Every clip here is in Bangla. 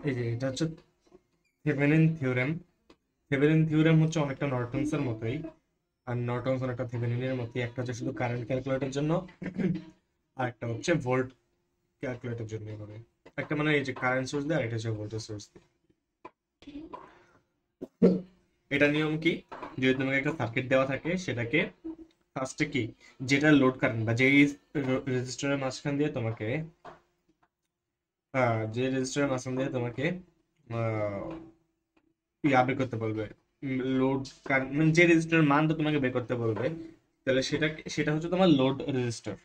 এই যে এটা হচ্ছে থেভেনিন থিওরেম। থেভেনিন থিওরেম হচ্ছে অনেকটা নর্টনসের মতোই, আর নর্টনস অনেকটা থেভেনিনের মতোই। একটা হচ্ছে শুধু কারেন্ট ক্যালকুলেটের জন্য, আর একটা হচ্ছে ভোল্ট ক্যালকুলেটের জন্য। এভাবে একটা মানে এই যে কারেন্ট সোর্স দেয়, আর এটা হচ্ছে ভোল্টেজ সোর্স দিয়ে। এটা নিয়ম কি, যদি তোমাকে একটা সার্কিট দেওয়া থাকে সেটাকে ফার্স্টে কি, যেটা লোড কারেন্ট বা যেই রেজিস্টারের মাঝখান দিয়ে তোমাকে যে রেজিস্টারের মাঝখান দিয়ে তোমাকে আহ, ইয়া বের করতে বলবে, লোড কারেন্ট মানে যে রেজিস্টারের মানটা তোমাকে বের করতে বলবে, তাহলে সেটা হচ্ছে তোমার লোড রেজিস্টার।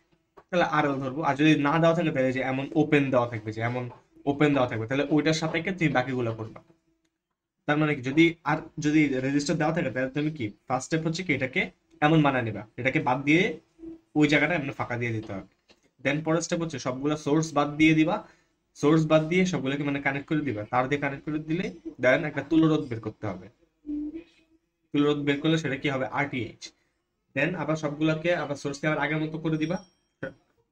তাহলে আর এল ধরবো। আর যদি না দেওয়া থাকে তাহলে যে এমন ওপেন দেওয়া থাকবে, যে এমন ওপেন দেওয়া থাকবে, তাহলে ওইটার সাপেক্ষে তুমি বাকিগুলো করবা। তার মানে কি, যদি রেজিস্টার দেওয়া থাকে তাহলে তুমি কি ফার্স্ট স্টেপ হচ্ছে কি, এটাকে এমন বানায় নিবা, এটাকে বাদ দিয়ে ওই জায়গাটা এমন ফাঁকা দিয়ে দিতে হবে। দেন পরের স্টেপ হচ্ছে সবগুলো সোর্স বাদ দিয়ে দিবা, সোর্স বাদ দিয়ে সবগুলোকে মানে কানেক্ট করে দিবা, তার দিয়ে কানেক্ট করে দিলে দেন একটা তুলরোধ বের করতে হবে। তুলরোধ বের করলে সেটা কি হবে, আরটিএইচ। দেন আবার সবগুলোকে আবার সোর্সকে আবার আগের মতো করে দিবা।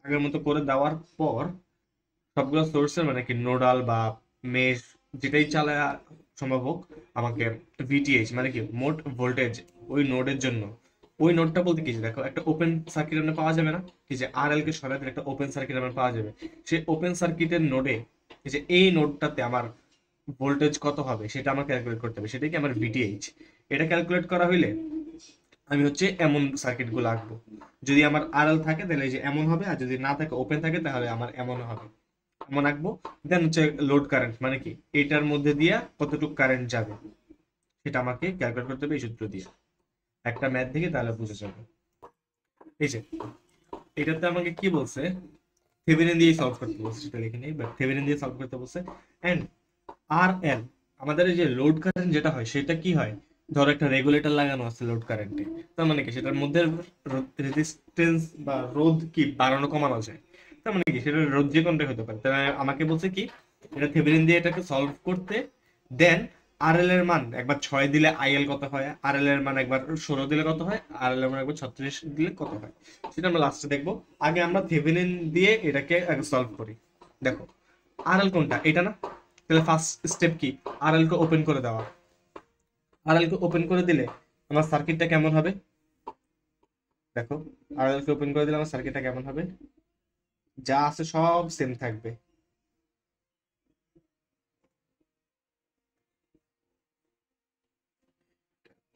আগের মতো করে দেওয়ার পর সবগুলো সোর্সের মানে কি নোডাল বা মেশ যেটাই চালায় সম্ভব হোক, আমাকে ভিটিএইচ মানে কি মোট ভোল্টেজ ওই নোডের জন্য। ওই নোডটা বলতে কি, যে দেখো একটা ওপেন সার্কিট আমরা পাওয়া যাবে না, কি যে আর এল কে সরাই দিলে একটা ওপেন সার্কিট আমরা পাওয়া যাবে। সেই ওপেন সার্কিটের নোডে এই যে এই নোডটাতে আমার ভোল্টেজ কত হবে সেটা আমার ক্যালকুলেট করতে হবে, সেটা কি আমার ভিটিএইচ। এটা ক্যালকুলেট করা হইলে আমি হচ্ছে এমন সার্কিট গুলো আঁকবো। যদি আমার আর এল থাকে তাহলে এই যে এমন হবে, আর যদি না থাকে ওপেন থাকে তাহলে আমার এমন হবে, এমন আঁকবো। দেন হচ্ছে লোড কারেন্ট মানে কি, এটার মধ্যে দিয়ে কতটুকু কারেন্ট যাবে সেটা আমাকে ক্যালকুলেট করতে হবে এই সূত্র দিয়ে। একটা ম্যাথ দেখে তাহলে বুঝে যাবে। এই যে এটাতে আমাকে কি বলছে, থেভেনিন দিয়ে সলভ করতে বলছে, সেটা লিখে নেই, বাট থেভেনিন দিয়ে সলভ করতে বলছে। এন্ড আর এল, আমাদের এই যে লোড কারেন্ট যেটা হয় সেটা কি হয়, ধরো একটা রেগুলেটর লাগানো আছে লোড কারেন্টে, তার মানে কি সেটার মধ্যে রেজিস্টেন্স বা রোধ কি বাড়ানো কমানো যায়। তার মানে কি সেটা রোধ যে কোনটা হতে পারে। তাহলে আমাকে বলছে কি, এটা থেভেনিন দিয়ে এটাকে সলভ করতে। দেন আর এল এর মান একবার 6 দিলে আইএল কত হয়, আর এল এর মান একবার 16 দিলে কত হয়, আর এল এর মান একবার 36 দিলে কত হয়, সেটা আমরা লাস্টে দেখবো। আগে আমরা থেভেনিন দিয়ে এটাকে আগে সলভ করি। দেখো আর এল কোনটা, এটা না? তাহলে ফার্স্ট স্টেপ কি, আরএল কে ওপেন করে দেওয়া। আরএল কে ওপেন করে দিলে আমার সার্কিটটা কেমন হবে, দেখো। আরএল কে ওপেন করে দিলে আমার সার্কিটটা কেমন হবে, যা আছে সব সেম থাকবে।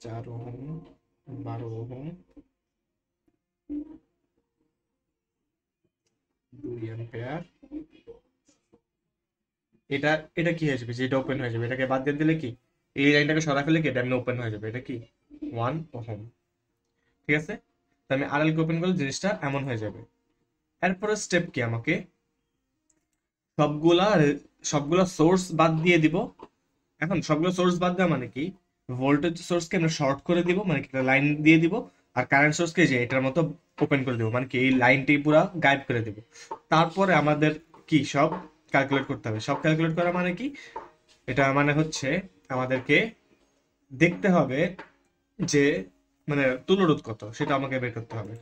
4 ওহম, 12 ওহম, 2 অ্যাম্পিয়ার। এটা এটা কি হয়ে যাবে, যেটা ওপেন হয়ে যাবে এটাকে বাদ দিয়ে দিলে কি, এই লাইনটাকে সরা ফেলে কি এটা এমনি ওপেন হয়ে যাবে, এটা কি 1 ওহম। ঠিক আছে, তো আমি আরএল কে ওপেন করলে জিনিসটা এমন হয়ে যাবে। এরপরে স্টেপ কি, আমাকে সবগুলা সবগুলা সোর্স বাদ দিয়ে দিব। এখন সবগুলো সোর্স বাদ দেওয়া মানে কি, ভোল্টেজ সোর্সকে আমরা শর্ট করে দিব, মানে কি একটা লাইন দিয়ে দিব। আর কারেন্ট সোর্সকে যে এটার মতো ওপেন করে দিব, মানে কি এই লাইনটি পুরো গায়েব করে দিব। তারপরে আমাদের কি সব ক্যালকুলেট করতে হবে। সব ক্যালকুলেট করা মানে কি, এটা মানে হচ্ছে আমাদেরকে দেখতে হবে যে মানে তুলরোধ কত সেটা আমাকে বের করতে হবে।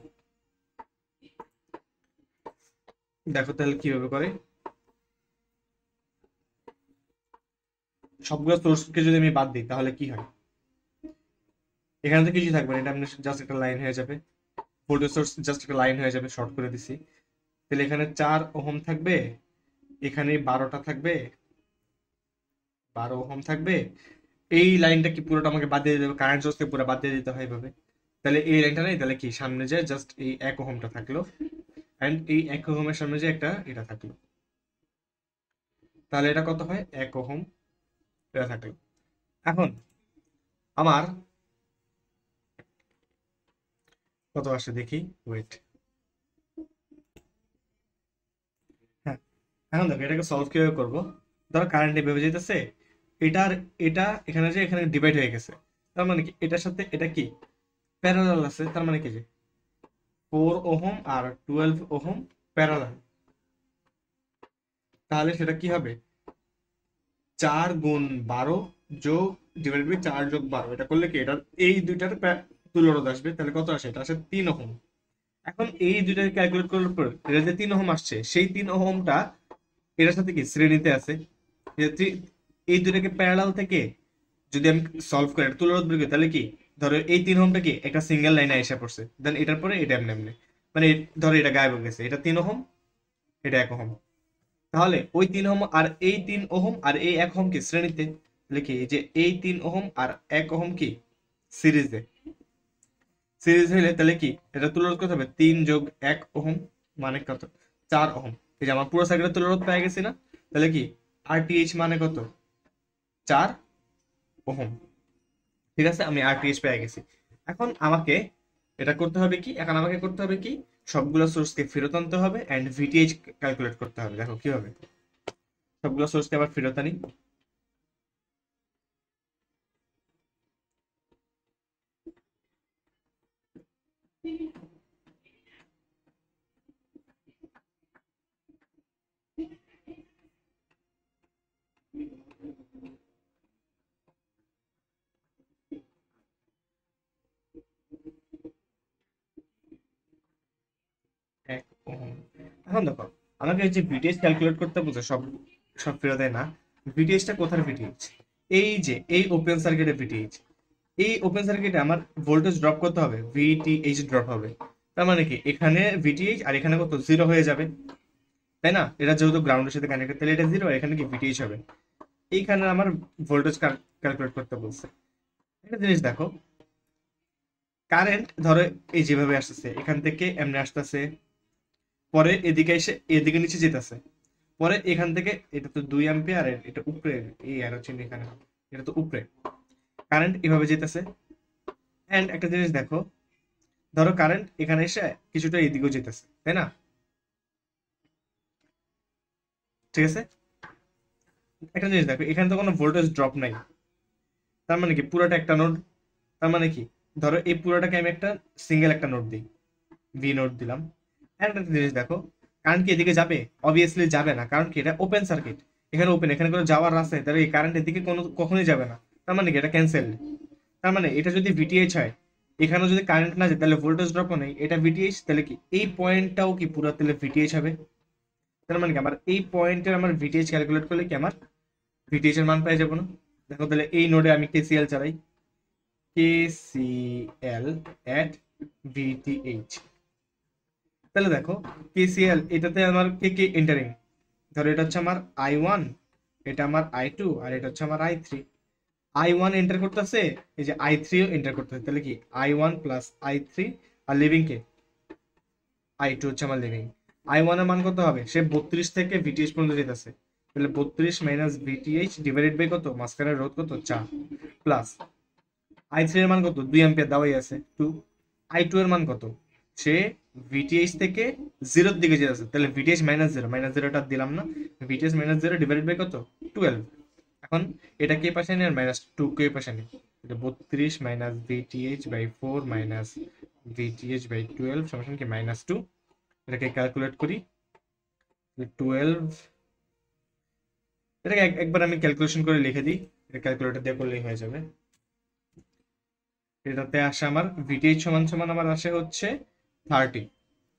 দেখো তাহলে কিভাবে করে, সবগুলো সোর্সকে যদি আমি বাদ দিই তাহলে কি হয়, এখানে তো কিছুই থাকবে না, এটা আমি জাস্ট একটা লাইন হয়ে যাবে। ভোল্টেজ সোর্স জাস্ট একটা লাইন হয়ে যাবে, শর্ট করে দিছি। তাহলে এখানে 4 ওহম থাকবে, এখানে 12টা থাকবে, 12 ওহম থাকবে। এই লাইনটা কি পুরোটা আমাকে বাদ দিয়ে দিতে হবে, কারেন্ট সোর্সকে পুরো বাদ দিয়ে দিতে হয় এইভাবে। তাহলে এই লাইনটা নেই, তাহলে কি সামনে যায় জাস্ট এই 1 ওহমটা থাকলো, এন্ড এই 1 ওহমের সামনে যে একটা এটা থাকলো। তাহলে এটা কত হয়, 1 ওহম এটা থাকলো। এখন আমার কত আসে দেখি, ওয়েট। হ্যাঁ, এখন দেখো এটাকে সলভ কিভাবে করবো। ধরো কারেন্ট এভাবে যেতেছে, এটার এটা এখানে যে এখানে ডিভাইড হয়ে গেছে, তার মানে কি এটার সাথে এটা কি প্যারালাল আছে। তার মানে কি যে 4 ওহম আর 12 ওহম প্যারালাল। তাহলে সেটা কি হবে, 4 গুণ 12 যোগ ডিভাইড বাই 4 যোগ 12, এটা করলে কি এটা এই দুইটার তুলরোধ আসবে। তাহলে কত আসে, এটা আসে 3 ওহম। এখন এই দুইটাকে ক্যালকুলেট করার পর এটা যে 3 ওহম আসছে, সেই 3 ওহমটা এটার সাথে কি শ্রেণীতে আছে। এই দুটাকে প্যারালাল থেকে যদি আমি সলভ করি, এটা তুলনাত্মক বের করি, তাহলে কি ধরো এই 3 ওহমটা কি একটা সিঙ্গেল লাইনে এসে পড়ছে, দেন এটার পরে এটা এমনি এমনি, মানে ধরো এটা গায়েব হয়ে গেছে, এটা 3 ওহম, এটা 1 ওহম। তাহলে ওই 3 ওহম আর এই 3 ওহম আর এই 1 ওহম কি শ্রেণীতে, তাহলে কি এই যে এই 3 ওহম আর 1 ওহম কি সিরিজে, সিরিজ হইলে তাহলে কি এটা তুলনা করতে হবে 3 যোগ 1 ওহম মানে কত, 4 ওহম। এই যে আমার পুরো সার্কিটের তুলনা পেয়ে গেছি না, তাহলে কি আরটিএইচ মানে কত, 4 ওহম। ঠিক আছে, আমি আরটিএইচ পেয়ে গেছি। এখন আমাকে এটা করতে হবে কি, এখন আমাকে করতে হবে কি, সবগুলো সোর্সকে ফেরত আনতে হবে এন্ড ভিটিএইচ ক্যালকুলেট করতে হবে। দেখো কি হবে, সবগুলো সোর্সকে আবার ফেরত আনি। এক ওহম। এখন দেখো আমাকে এই যে ভিটিএইচ ক্যালকুলেট করতে বলছে, সব সব ফেরত দেয় না। ভিটিএইচটা কোথার ভিটিএইচ, এই যে এই ওপেন সার্কিটের ভিটিএইচ। এই ওপেন সার্কিটে আমার ভোল্টেজ ড্রপ করতে হবে, ভিটিএইচ ড্রপ হবে। তার মানে কি এখানে ভিটিএইচ আর এখানে কত, জিরো হয়ে যাবে, তাই না? এটা যেহেতু গ্রাউন্ডের সাথে কানেক্টেড, তাহলে এটা জিরো, এখানে কি ভিটিএইচ হবে। এইখানে আমার ভোল্টেজ ক্যালকুলেট করতে বলছে। একটা জিনিস দেখো, কারেন্ট ধরো এই যেভাবে আসতেছে, এখান থেকে এমনি আসতেছে, পরে এদিকে এসে এদিকে নিচে যেতেছে, পরে এখান থেকে এটা তো 2 অ্যাম্পিয়ার, এটা উপরে, এই অ্যারো চিহ্ন এখানে, এটা তো উপরে, কারেন্ট এভাবে যেতেছে। এন্ড একটা জিনিস দেখো, ধরো কারেন্ট এখানে এসে কিছুটা এদিকেও যেতেছে, তাই না? ঠিক আছে, একটা জিনিস দেখো, এখানে তো কোনো ভোল্টেজ ড্রপ নাই, তার মানে কি পুরোটা একটা নোড। তার মানে কি ধরো এই পুরোটাকে আমি একটা সিঙ্গেল একটা নোড দিই, ভি নোড দিলাম। এন্ড একটা জিনিস দেখো, কারেন্ট কি এদিকে যাবে? অবভিয়াসলি যাবে না, কারণ কি এটা ওপেন সার্কিট, এখানে ওপেন, এখানে কোনো যাওয়ার রাস্তা নেই, তাহলে এই কারেন্ট এদিকে কোনো কখনোই যাবে না। তার মানে কি এটা ক্যান্সেল। তার মানে এটা যদি ভিটিএইচ হয়, এখানেও যদি কারেন্ট না যায়, তাহলে ভোল্টেজ ড্রপও নেই, এটা ভিটিএইচ, তাহলে কি এই পয়েন্টটাও কি পুরো তাহলে ভিটিএইচ হবে। তার মানে কি আমার এই পয়েন্টের আমার ভিটিএইচ ক্যালকুলেট করলে কি আমার ভিটিএইচ এর মান পেয়ে যাবো না? দেখো তাহলে এই নোডে আমি কেসিএল চালাই, কেসিএল এট ভিটিএইচ। তাহলে দেখো কেসিএল এটাতে আমার কে কে এন্টারিং, ধরো এটা হচ্ছে আমার I1, এটা আমার I2, আর এটা হচ্ছে আমার I3। I1 এন্টার করতেছে, এই যে I3ও এন্টার করতেছে, তাহলে কি I1 প্লাস I3, আর লিভিং কে I2 হচ্ছে আমার লিভিং। I1 এর মান কত হবে, সে 32 থেকে ভিটিএইচ পর্যন্ত যেতেছে, তাহলে 32 মাইনাস ভিটিএইচ ডিভাইডেড বাই কত, মাঝখানের রোধ কত, 4, প্লাস I3 এর মান কত, 2 অ্যাম্পিয়ার দেওয়াই আছে, 2। I2 এর মান কত, সে ভিটিএইচ থেকে জিরোর দিকে যেতেছে, তাহলে ভিটিএইচ মাইনাস জিরো, মাইনাস জিরোটা দিলাম না, VTH minus zero divided by কত, 12। এখন এটা কে পাশে নিয়ে, আর মাইনাস টু কে পাশে নিই, 32 minus VTH by 4 minus VTH by 12 সমান কি -2। এটাকে ক্যালকুলেট করি, 12, এটাকে একবার আমি ক্যালকুলেশন করে লিখে দিই, এটা ক্যালকুলেটর দিয়ে করলেই হয়ে যাবে। এটাতে আসে আমার ভিটিএইচ সমান সমান আমার আসে হচ্ছে 30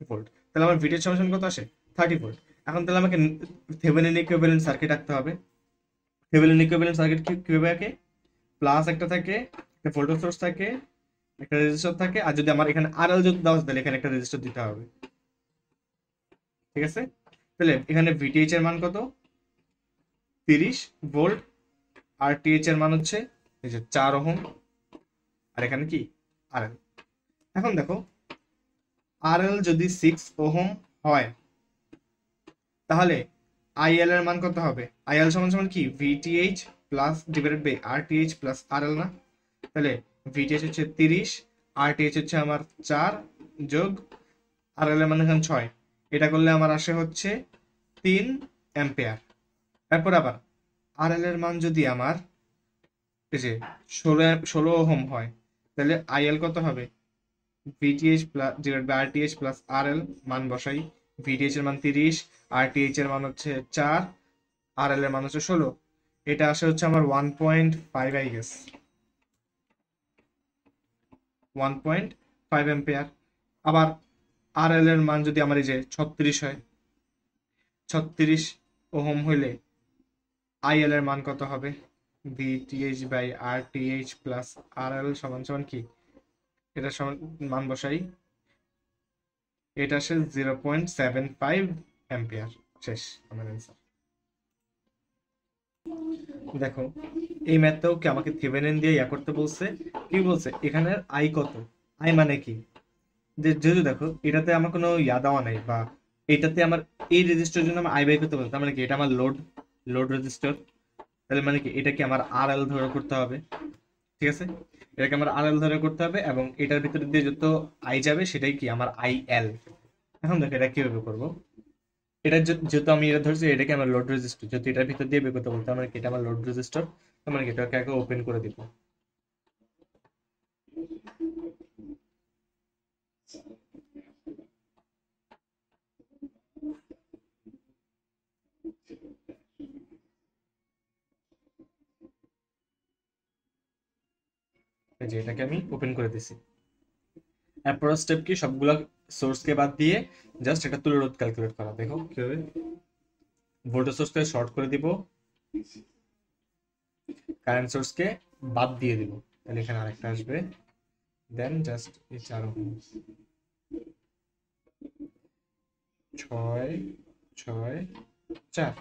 ভোল্ট। তাহলে আমার ভিটিএইচ সমান সমান কত আসে, 30 ভোল্ট। এখন তাহলে আমাকে থেভেনিন ইকুইভ্যালেন্ট সার্কিট রাখতে হবে। থেভেনিন ইকুইভ্যালেন্ট সার্কিট কিভাবে আঁকে, প্লাস একটা থাকে, একটা ভোল্টেজ সোর্স থাকে, একটা রেজিস্টার থাকে, আর যদি আমার এখানে আরএল যদি দেওয়া হয়, তাহলে এখানে একটা রেজিস্টার দিতে হবে। ঠিক আছে, তাহলে এখানে ভিটিএইচ এর মান কত, 30 ভোল্ট, আর টিএইচ এর মান হচ্ছে এই যে 4 ওহম, আর এখানে কি আরএল। এখন দেখো আরএল যদি 6 ওহম হয়, তাহলে আইএল এর মান কত হবে, আইএল সমান সমান কি VTH plus divided by RTH plus RL না? তাহলে ভিটিএইচ হচ্ছে 30, আরটিএইচ হচ্ছে আমার 4 যোগ আরএল এর মান এখানে 6, এটা করলে আমার আসে হচ্ছে 3 অ্যাম্পিয়ার। তারপর আবার আরএল এর মান যদি আমার এই যে 16 ওহম হয়, তাহলে আইএল কত হবে, VTH plus divide by RTH plus RL, মান বসাই, ভিটিএইচ এর মান 30, আরটিএইচ এর মান হচ্ছে 4, আরএল এর মান হচ্ছে 16, এটা আসে হচ্ছে আমার 1.5, আই গেস 1.5 অ্যাম্পিয়ার। আবার আরএল এর মান যদি আমার এই যে 36 হয়, 36 ওহম হইলে আইএল এর মান কত হবে, VTH by RTH plus RL সমান সমান কি, এটা সমান মান বসাই, এটা আসে 0.75 অ্যাম্পিয়ার। শেষ আমার অ্যান্সার। দেখো এই ম্যাথটাও কি আমাকে থেভেনিন দিয়ে ইয়া করতে বলছে, কি বলছে এখানের আই কত, আই মানে কি, যেহেতু দেখো এটাতে আমার কোনো ইয়া দেওয়া নাই, বা এটাতে আমার এই রেজিস্টারের জন্য আমার আই বাই করতে বলছে, তার মানে কি এটা আমার লোড রেজিস্টার, তাহলে মানে কি এটা কি আমার আর এল ধরে করতে হবে, ঠিক আছে, এটাকে আমার আর এল ধরে করতে হবে, এবং এটার ভিতরে দিয়ে যত আই যাবে সেটাই কি আমার আই এল। এখন দেখো এটা কিভাবে করবো, এটা যেহেতু আমি এটা ধরছি এটাকে আমার লোড রেজিস্টার, যেহেতু এটার ভিতর দিয়ে বের করতে বলতে আমার কি এটা আমার লোড রেজিস্টার, তার মানে কি এটাকে আগে ওপেন করে দিব। এই যে এটাকে আমি ওপেন করে দিছি। এরপর স্টেপ কি, সবগুলা সোর্সকে বাদ দিয়ে জাস্ট এটা তুলে রোধ ক্যালকুলেট করা। দেখো কিভাবে, ভোল্টেজ সোর্সকে শর্ট করে দিব, কারেন্ট সোর্সকে বাদ দিয়ে দিব, তাহলে এখানে আরেকটা আসবে, দেন জাস্ট এই 4 ওহম, 6 6 4।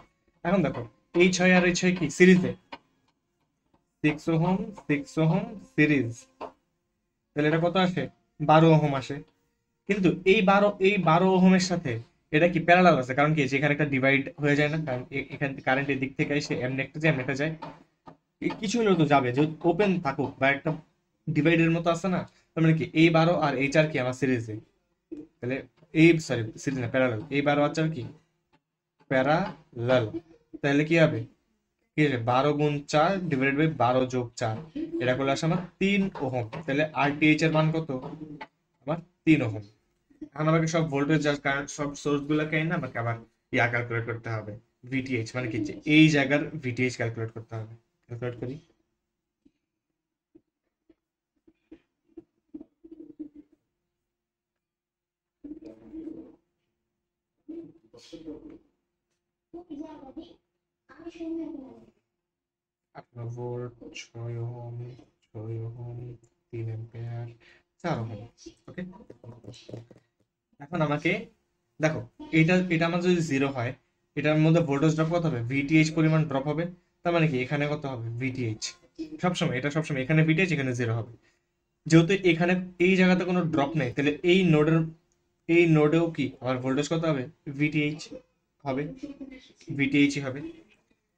এখন দেখো এই 6 আর এই 6 কি সিরিজে, 6 ওহম 6 ওহম সিরিজ, তাহলে এটা কত আসে, 12 ওহম আসে। কিন্তু এই বারো ওহমের সাথে এটা কি প্যারালাল আছে, কারণ কি যেখানে একটা ডিভাইড হয়ে যায় না, কারণ এখানে কারেন্টের দিক থেকে এসে এমনি একটা যায় এমনি একটা যায়, কিছু হলেও তো যাবে, যদি ওপেন থাকুক বা একটা ডিভাইডের মতো আছে না, তার মানে কি এই 12 আর এই 4 কি আমার সিরিজে, তাহলে এই সরি সিরিজ না প্যারালাল, এই 12 আর 4 কি প্যারালাল, তাহলে কি হবে, কি আছে 12 গুণ 4 ডিভাইডেড বাই 12 যোগ 4, এটা করলে আসে আমার 3 ওহম, তাহলে আরটিএইচ এর মান কত, আমার 3 ওহম। এখন আমাকে সব ভোল্টেজ আর কারেন্ট সব সোর্স গুলোকে না আমাকে আবার ইয়া ক্যালকুলেট করতে হবে, ভিটিএইচ মানে কি, যে এই জায়গার ভিটিএইচ ক্যালকুলেট করতে হবে। ক্যালকুলেট করি, আপনার volt 6 ohm, 6 ohm, 3 ampere, 4 ohm. Okay, এখন আমাকে দেখো এটা এটা আমার যদি 0 হয়, এটার মধ্যে ভোল্টেজ ড্রপ কত হবে, ভিটিএইচ পরিমাণ ড্রপ হবে, তার মানে কি এখানে কত হবে ভিটিএইচ, সবসময় এটা সবসময় এখানে ভিটিএইচ এখানে 0 হবে, যেহেতু এখানে এই জায়গাতে কোনো ড্রপ নেই, তাহলে এই নোডেও কি আমার ভোল্টেজ কত হবে, ভিটিএইচ হবে, ভিটিএইচই হবে।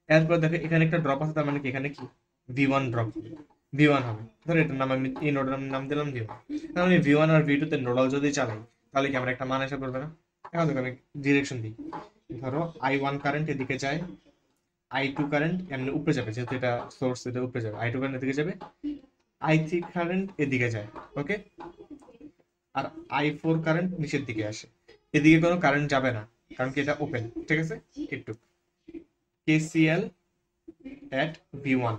এরপর দেখো এখানে একটা ড্রপ আছে, তার মানে কি এখানে কি ভি1 ড্রপ হবে, ভি1 হবে, ধরো এটার নাম আমি এই নোডের নাম দিলাম ভি1, তাহলে আমি ভি1 আর ভি2 তে নোডাল যদি চালাই তাহলে কি আমার একটা মান এসে পড়বে না। এখন দেখো আমি ডিরেকশন দিই, ধরো আই1 কারেন্ট এদিকে যায়, আই2 কারেন্ট এমনি উপরে যাবে, যেহেতু এটা সোর্স এটা উপরে যাবে, আই2 কারেন্ট এদিকে যাবে, আই3 কারেন্ট এদিকে যায়, ওকে, আর আই4 কারেন্ট নিচের দিকে আসে, এদিকে কোনো কারেন্ট যাবে না কারণ কি এটা ওপেন, ঠিক আছে, একটু কেসিএল এট ভি1,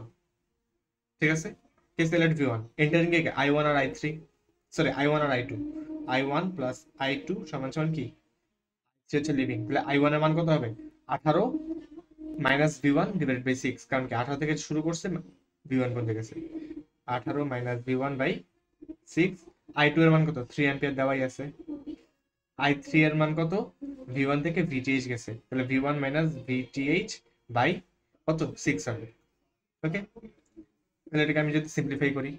ঠিক আছে, কেসিএল এট ভি1 এন্টারিং কে আই1 আর আই3, সরি আই1 আর আই2, আই1 প্লাস আই2 সমান সমান কি, সে হচ্ছে লিভিং, তাহলে আই1 এর মান কত হবে 18 মাইনাস ভি1 ডিভাইডেড বাই 6, কারণ কি 18 থেকে শুরু করছে ভি1 পর্যন্ত গেছে, 18 মাইনাস ভি1 বাই 6, আই2 এর মান কত 3 অ্যাম্পিয়ার দেওয়াই আছে, আই3 এর মান কত, ভি1 থেকে ভিটিএইচ গেছে, তাহলে ভি1 মাইনাস ভিটিএইচ বাই কত 6 হবে, ওকে, তাহলে এটাকে আমি যদি সিম্পলিফাই করি,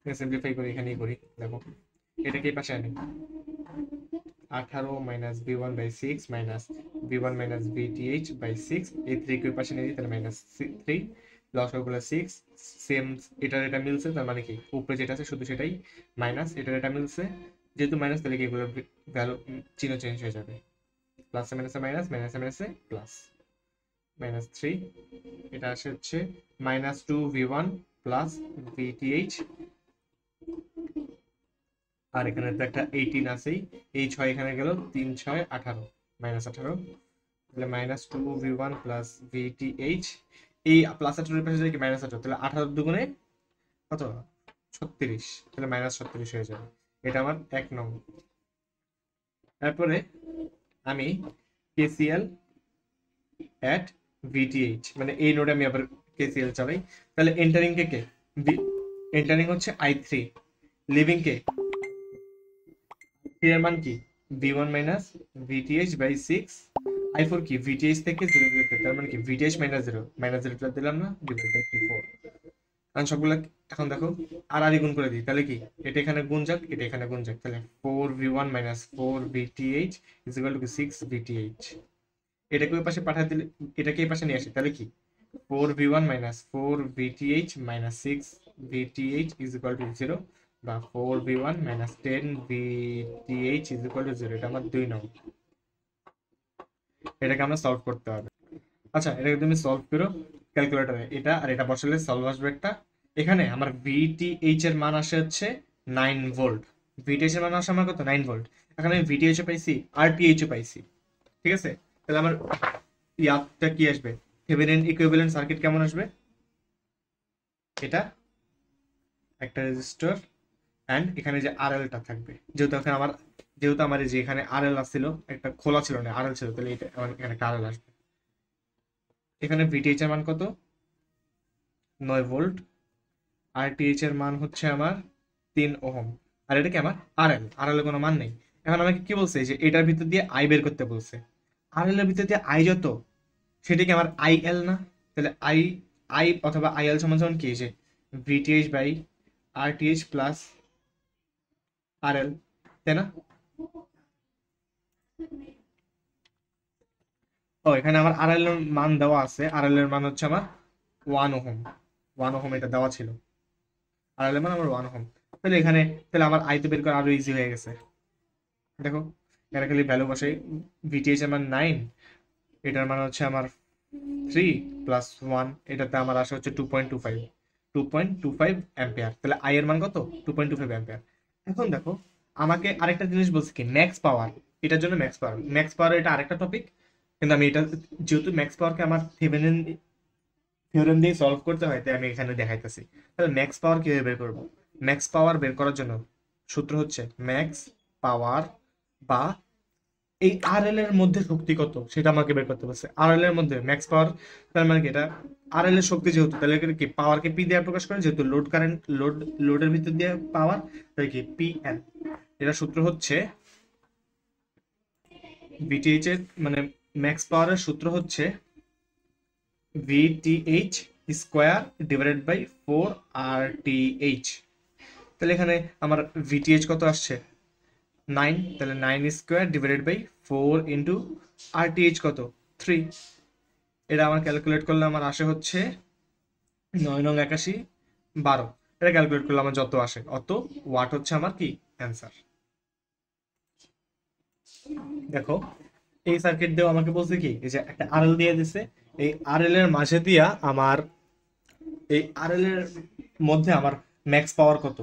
সিম্পলিফাই করি এখানেই করি, দেখো এটাকে এই পাশে আনি, 18 minus V1 by 6 minus V1 one VTH বাই 6, এই 3 কে পাশে নিয়ে দিই, তাহলে মাইনাস 3, লসাগুলো 6, সেম এটার এটা মিলছে, তার মানে কি উপরে যেটা আছে শুধু সেটাই মাইনাস, এটার এটা মিলছে, যেহেতু মাইনাস তাহলে কি এগুলো ভ্যালু চিহ্ন চেঞ্জ হয়ে যাবে, প্লাসে মাইনাসে মাইনাস, মাইনাসে মাইনাসে প্লাস, মাইনাস 3, এটা আসে হচ্ছে মাইনাস 2 ভি1 প্লাস ভিটিএইচ, আর এখানে তো একটা 18 আছেই, এই 6 এখানে গেল, 3 6 18 মাইনাস 18, তাহলে মাইনাস 2 ভি1 প্লাস ভিটিএইচ, এই প্লাস 18 এর পাশে যায় কি মাইনাস 18, তাহলে 18 দুগুণে কত 36, তাহলে মাইনাস 36 হয়ে যাবে, এটা আমার 1 নং। তারপরে আমি কেসিএল এট ভিটিএইচ, মানে এই নোডে আমি আবার কেসিএল চালাই। তাহলে এন্টারিং কে এন্টারিং হচ্ছে i3, লিভিং কে এর মান কি v1 মাইনাস ভিটিএইচ বাই 6, i4 কি ভিটিএইচ থেকে 0 দিতে, তার মানে কি ভিটিএইচ মাইনাস 0, মাইনাস 0 দিলাম না, ডিভাইড বাই 4। কারণ সবগুলো এখন দেখো আর গুণ করে দিই, তাহলে কি এটা এখানে গুণ যাক, এটা এখানে গুণ যাক, তাহলে 4v1 minus 4vth is equal two 6vth। এটাকে ওই পাশে পাঠিয়ে দিলে, এটাকে এই পাশে নিয়ে আসি, তাহলে কি 4v1 minus 4vth minus 6vth is equal two 0, বা 4v1 minus 10vth is equal two 0। এটা আমার 2 নম্বর, এটাকে আমরা সলভ করতে হবে। আচ্ছা, এটাকে তুমি সলভ করো ক্যালকুলেটরে, এটা আর এটা বসালে সলভ আসবে একটা। এখানে আমার ভিটিএইচ এর মান আসে হচ্ছে 9 ভোল্ট, ভিটিএইচ এর মান আসে আমার কত 9 ভোল্ট। এখানে আমি ভিটিএইচ ও পাইছি, আরটিএইচ ও পাইছি, ঠিক আছে। তাহলে আমার ইয়াদটা কি আসবে, থেভেনিন ইকুইভ্যালেন্ট সার্কিট কেমন আসবে, এটা একটা রেজিস্টর এন্ড এখানে যে আরএলটা থাকবে, যেহেতু আমার এই যে এখানে আরএল ছিল, একটা খোলা ছিল না, আরএল ছিল, তাহলে এটা আমার এখানে একটা আরএল আসবে। এখানে ভিটিএইচ এর মান কত 9 ভোল্ট, আরটিএইচ এর মান হচ্ছে আমার 3 ওহম, আর এটা কি আমার আরএল এর কোনো মান নেই। এখন আমাকে কি বলছে যে এটার ভিতর দিয়ে আই বের করতে বলছে, আরএল এর ভিতর দিয়ে আই যত সেটা কি আমার আইএল না, তাহলে আই আই অথবা আইএল সমান সমান কি, যে VTH by RTH plus RL, তাই না? ও এখানে আমার আরএল এর মান দেওয়া আছে, আরএল এর মান হচ্ছে আমার 1 ওহম, 1 ওহম এটা দেওয়া ছিল, আরএল এর মান আমার 1 ওহম। তাহলে এখানে, তাহলে আমার আই তো বের করা আরো ইজি হয়ে গেছে। দেখো এখানে খালি ভ্যালু বসাই, ভিটিএইচ এর মান 9, এটার মান হচ্ছে আমার 3 প্লাস 1, এটাতে আমার আসে হচ্ছে 2.25 অ্যাম্পিয়ার। তাহলে আই এর মান কত 2.25 অ্যাম্পিয়ার। এখন দেখো আমাকে আরেকটা জিনিস বলছে কি ম্যাক্স পাওয়ার, এটার জন্য ম্যাক্স পাওয়ার এটা আরেকটা টপিক, কিন্তু আমি এটা যেহেতু ম্যাক্স পাওয়ারকে আমার থেভেনিন থিওরেম দিয়ে সলভ করতে হয়, তাই আমি এখানে দেখাইতেছি। তাহলে ম্যাক্স পাওয়ার কিভাবে বের করবো, ম্যাক্স পাওয়ার বের করার জন্য সূত্র হচ্ছে ম্যাক্স পাওয়ার, বা এই আরএল এর মধ্যে শক্তি কত সেটা আমাকে বের করতে বলছে। আরএল এর মধ্যে ম্যাক্স পাওয়ার, তার মানে কি এটা আরএল এর শক্তি যেহেতু, তাহলে কি পাওয়ারকে পি দিয়ে প্রকাশ করে, যেহেতু লোডের ভিতর দিয়ে পাওয়ার, তাই কি পি এন। এটা সূত্র হচ্ছে ভিটিএইচ এর, মানে ম্যাক্স পাওয়ারের সূত্র হচ্ছে VTH square divided by 4rth। তাহলে এখানে আমার ভিটিএইচ কত আসছে 9, তাহলে 9 স্কোয়ার ডিভাইডেড বাই 4 ইন্টু আরটিএইচ কত 3। এটা আমার ক্যালকুলেট করলে আমার আসে হচ্ছে 9 নং 81 12। এটা ক্যালকুলেট করলে আমার যত আসে অত ওয়াট হচ্ছে আমার কি অ্যান্সার। দেখো এই সার্কিট দিয়েও আমাকে বলছে কি, এই যে একটা আরএল দিয়ে দিছে, এই আরএল এর মাঝে দিয়া আমার, এই আরএল এর মধ্যে আমার ম্যাক্স পাওয়ার কত।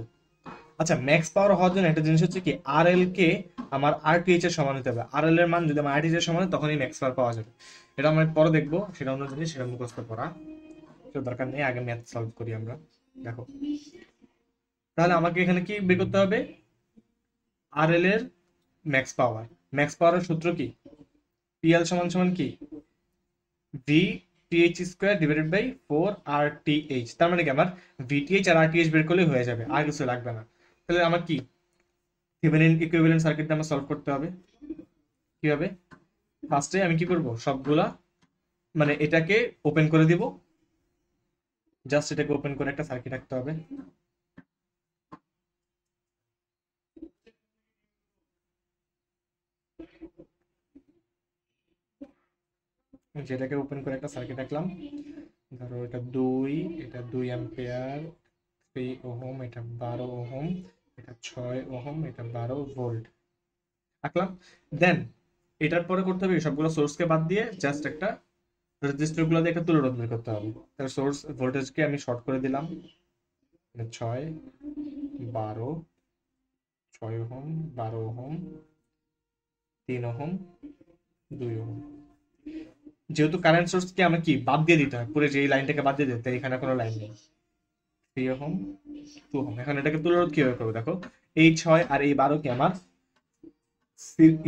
আচ্ছা, ম্যাক্স পাওয়ার হওয়ার জন্য একটা জিনিস হচ্ছে কি আরএল কে আমার আরটিএইচ এর সমান হতে হবে। আরএল এর মান যদি আমার আরটিএইচ এর সমান হয় তখনই ম্যাক্স পাওয়ার পাওয়া যাবে। এটা আমরা পরে দেখবো, সেটা অন্য জিনিস, সেটা মুখস্থ করা তো দরকার নেই, আগে ম্যাথ সলভ করি আমরা। দেখো তাহলে আমাকে এখানে কি বের করতে হবে, আরএল এর ম্যাক্স পাওয়ারের সূত্র কি, পিএল সমান সমান কি V TH square divided by 4rth। তার মানে কি আমার ভিটিএইচ আর আরটিএইচ বের করলে হয়ে যাবে, আর কিছু লাগবে না। তাহলে আমার কি থেভেনিন ইকুইভ্যালেন্ট সার্কিটটা আমার সলভ করতে হবে কিভাবে। ফার্স্টে আমি কি করব, সবগুলা মানে এটাকে ওপেন করে দিব, জাস্ট এটাকে ওপেন করে একটা সার্কিট রাখতে হবে। যেটাকে ওপেন করে একটা সার্কিট রাখলাম, ধরো এটা 2 অ্যাম্পিয়ার, 3 ওহম, এটা 12 ওহম, এটা 6 ওহম, এটা 12 ভোল্ট রাখলাম। দেন এটার পরে করতে হবে সবগুলো সোর্সকে বাদ দিয়ে জাস্ট একটা রেজিস্টার গুলো দিয়ে একটা তুলনা বের করতে হবে। তাহলে সোর্স ভোল্টেজকে আমি শর্ট করে দিলাম, 6 12, 6 ওহম, 12 ওহম, 3 ওহম, 2 ওহম। যেহেতু কারেন্ট সোর্সকে আমি কি বাদ দিয়ে দিতে হয়, পুরো যে এই লাইনটাকে বাদ দিয়ে দিতে, এখানে কোনো লাইন নেই, 3 ওহম, 2 ওহম। এখন এটাকে তুলনা কিভাবে করবো, দেখো এই 6 আর এই 12 কি আমার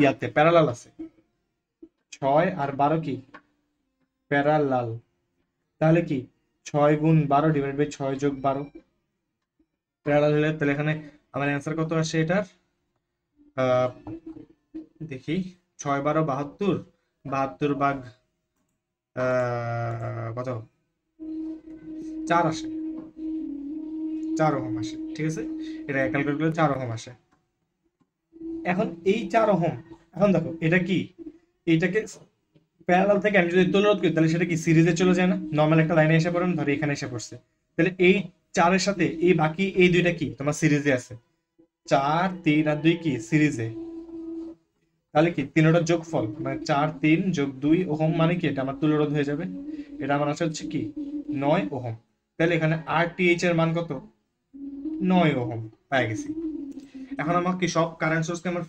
ইয়াতে প্যারালাল আছে, 6 আর 12 কি প্যারালাল, তাহলে কি 6 গুণ 12 ডিভাইড বাই 6 যোগ 12, প্যারালাল হলে তাহলে এখানে আমার অ্যান্সার কত আসে এটার? আহ, দেখি, 6 12 72, 72 ভাগ কত, 4 আসে, 4 ওহম আসে, ঠিক আছে, এটা ক্যালকুলেট করলে 4 ওহম আসে। এখন এই 4 ওহম, এখন দেখো এটা কি, এইটাকে প্যারালাল থেকে আমি যদি তুলনা করি তাহলে সেটা কি সিরিজে চলে যায় না, নর্মাল একটা লাইনে এসে পড়ে না, ধরো এখানে এসে পড়ছে, তাহলে এই 4-এর সাথে এই বাকি এই দুইটা কি তোমার সিরিজে আছে, 4 3 আর 2 কি সিরিজে, তাহলে কি তিনটার যোগফল মানে 4 3 যোগ 2 ওহম মানে কি এটা আমার তুল্যরোধ হয়ে যাবে, এটা আমার আসে হচ্ছে কি 9 ওহম, তাহলে এখানে RTH এর মান কত, 9 ওহম পেয়ে গেছি। এখন আমাকে সব কারেন্ট সোর্সকে আমার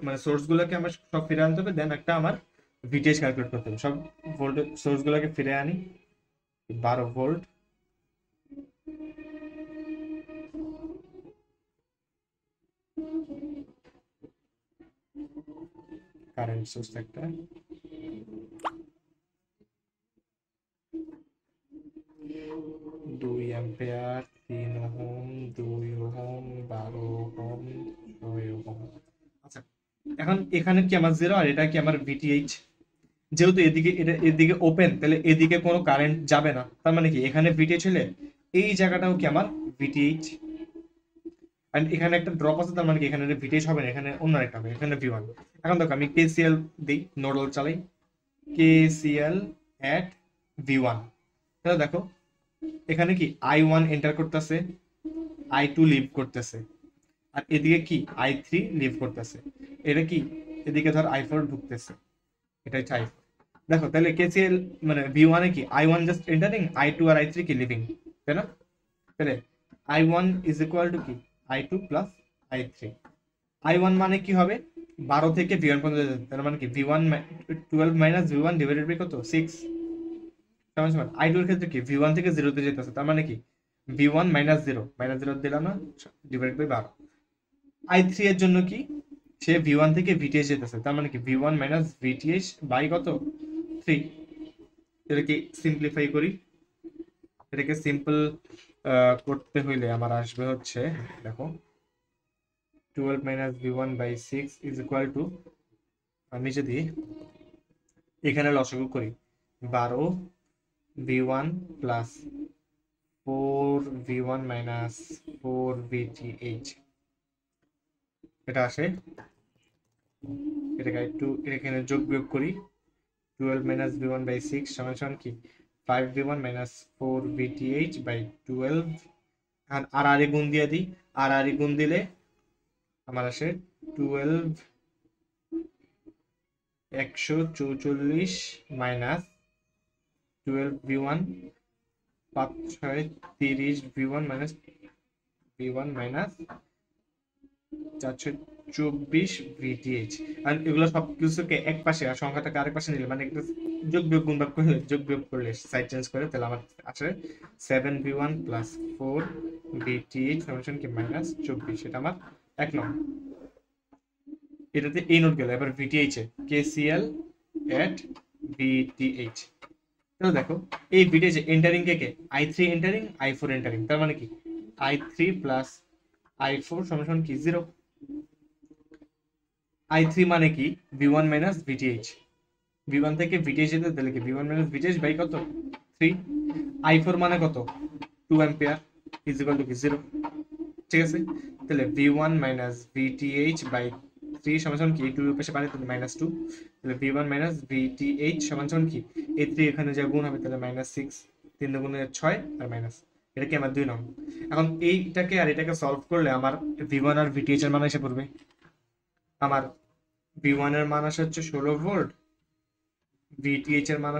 মানে সোর্স গুলোকে আমার সব ফিরে আনতে হবে, দেন একটা আমার ভিটিএস ক্যালকুলেট করতে হবে, সব ভোল্টেজ সোর্স গুলোকে ফিরে আনি, 12 ভোল্ট, কারেন্ট সোর্স একটা, 2 ampere, 3 ohm, 2 ohm, 12 ohm, 6 ohm. আচ্ছা, এখন এখানে কি আমার জিরো আর এটা কি আমার ভিটিএইচ, যেহেতু এদিকে এটা এদিকে ওপেন, তাহলে এদিকে কোনো কারেন্ট যাবে না, তার মানে কি এখানে ভিটিএইচ হলে এই জায়গাটাও কি আমার ভিটিএইচ, এন্ড এখানে একটা ড্রপ আছে, তার মানে কি এখানে ভিটিএইচ হবে না, এখানে অন্য একটা হবে, এখানে ভি1। এখন দেখো আমি কেসিএল দিই, নোডাল চালাই, কেসিএল এট ভি1, তাহলে দেখো এখানে কি I1 এন্টার করতেছে, I2 লিভ করতেছে, আর এদিকে কি I3 লিভ করতেছে, এটা কি এদিকে ধর I4 ঢুকতেছে, এটা হচ্ছে I4। দেখো তাহলে কেসিএল মানে ভি1 এ কি I1 জাস্ট এন্টারিং, I2 আর I3 কি লিভিং, তাই না? তাহলে I1 ইজ ইকুয়াল টু কি I2 প্লাস I3, I1 মানে কি হবে 12 থেকে ভি1 পর্যন্ত যেতে, তার মানে কি V 12 minus V one by কত 6, সমান সমান I2 এর ক্ষেত্রে কি ভি1 থেকে 0 তে যেতেছে, তার মানে কি ভি1 মাইনাস 0, মাইনাস 0 দিলাম না, ডিভাইড বাই 12। I3 এর জন্য কি সে ভি1 থেকে ভিটিএস যেতেছে, তার মানে কি ভি1 মাইনাস ভিটিএস বাই কত 3, এটাকে সিম্পলিফাই করি, এটাকে সিম্পল করতে হইলে আমার আসবে হচ্ছে, দেখো 12 minus V1 by 6 is equal to, নিচে দিয়ে এখানে লসাগু করি, 12 ভি1 প্লাস 4 ভি1 মাইনাস 4 ভিটিএইচ, এটা আসে, এটাকে একটু এখানে যোগ বিয়োগ করি, 12 মাইনাস ভি1 বাই 6 সমান সমান কি 5 ভি1 মাইনাস 4 ভিটিএইচ বাই 12, আর আর গুণ দিয়ে দিই, আর গুণ দিলে আমার আসে 12 144 মাইনাস 12 ভি1, 5 6 30 ভি1 মাইনাস ভি1 মাইনাস 424 ভিটিএইচ। আর এগুলো সবকিছুকে এক পাশে আর সংখ্যাটাকে আরেক পাশে নিলে মানে একটা যোগ বিয়োগ গুণ ভাগ করলে, যোগ বিয়োগ করলে সাইড চেঞ্জ করে, তাহলে আমার আসে 7 ভি1 প্লাস 4 ভিটিএইচ সমান কি মাইনাস 24, এটা আমার 1 নং। এটাতে এই নোট গেল, এবার ভিটিএইচ এ কেসিএল এট ভিটিএইচ, তাহলে দেখো এই ভিটিএইচ এন্টারিং কে I3 এন্টারিং, I4 এন্টারিং, তার মানে কি I3 প্লাস I4 সমান কি 0, I3 মানে কি ভি1 মাইনাস ভিটিএইচ, ভি1 থেকে ভিটিএইচ যেতে তাহলে কি ভি1 মাইনাস ভিটিএইচ বাই কত 3, I4 মানে কত 2 অ্যাম্পিয়ার ইজ ইকুয়াল টু কি 0, ঠিক আছে, তাহলে ভি1 মাইনাস ভিটিএইচ বাই 3 সমান কি 2 এর পাশে পারে তাহলে মাইনাস 2, তাহলে ভি1 মাইনাস ভিটিএইচ সমান কি এই 3 এখানে যা গুণ হবে তাহলে মাইনাস 6, 3 দুগুণে 6 আর মাইনাস, এটা কি আমার 2 নং। এখন এইটাকে আর এটাকে সলভ করলে আমার ভি1 আর ভিটিএইচ এর মান এসে পড়বে, আমার ভি1 এর মান আসে হচ্ছে 16 ভোল্ট, ভিটিএইচ এর মান